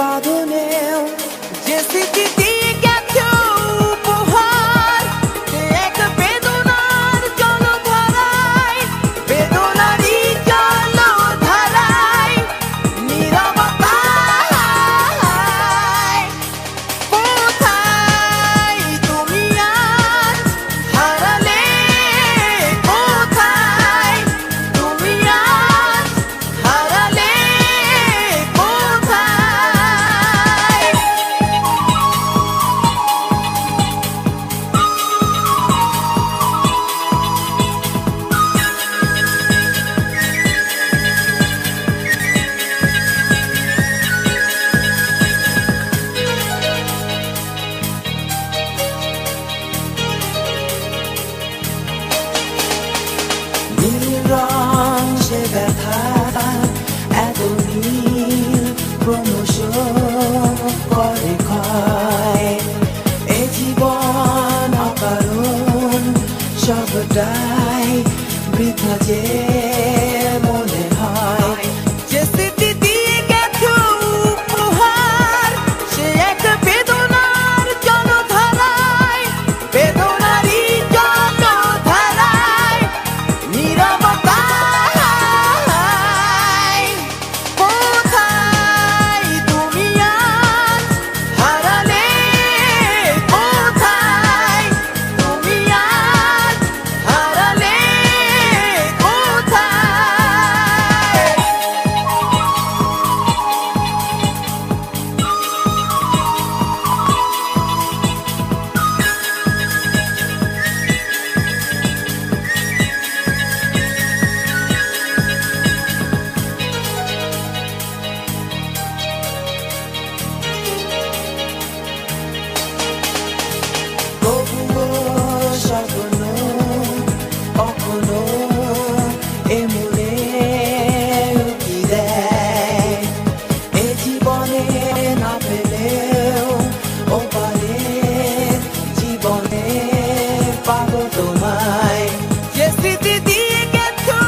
বাঁধনেও যে স্মৃতি দিয়ে গেছো উপহার, সে এক বেদনার জলধারায়, বেদনারই জলধারায়, নীরবতায়। কোথায় তুমি আজ হারালে, কোথায় তুমি আজ হারালে, কোথায়? নীল রং সে ব্যথা, এত নীল ক্রমশ করে ক্ষয়। এ জীবন অকারণ, সবটাই বৃথা যে মনে হয়। যে স্মৃতি দিয়ে গেছো উপহার, সে এক বেদনার জলধারায়, বেদনারই জলধারায়, নীরবতায়। কোথায় তুমি আজ হারালে, কোথায় তুমি আজ হারালে, কোথায়? তবুও স্বপ্ন কখনো এ মনে উকি দেয়। এ জীবনে না পেলেও ওপারে জীবনে পাবো তোমায়। যে স্মৃতি দিয়ে গেছো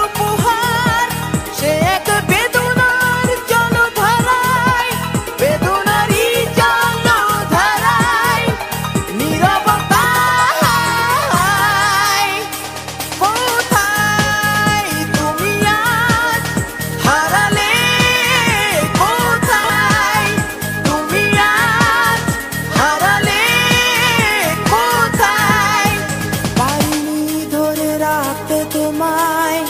উপহার, সে এক বেদনার জলধারায়, বেদনারই জলধারায়, নীরবতায়। কোথায় তুমি আজ হারালে, কোথায় তুমি আজ হারালে, কোথায়? পারিনি ধরে রাখতে তোমায়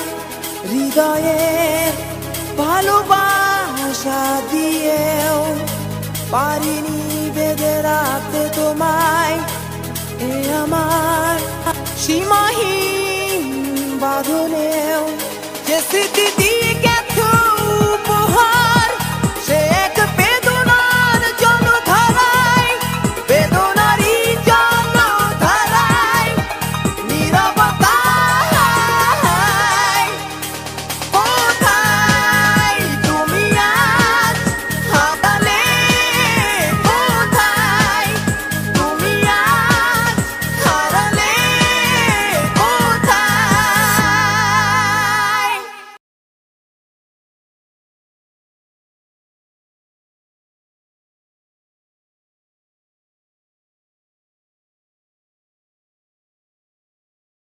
হৃদয়ে ভালোবাসা দিয়েও, পারিনি বেঁধে রাখতে তোমায় এ আমার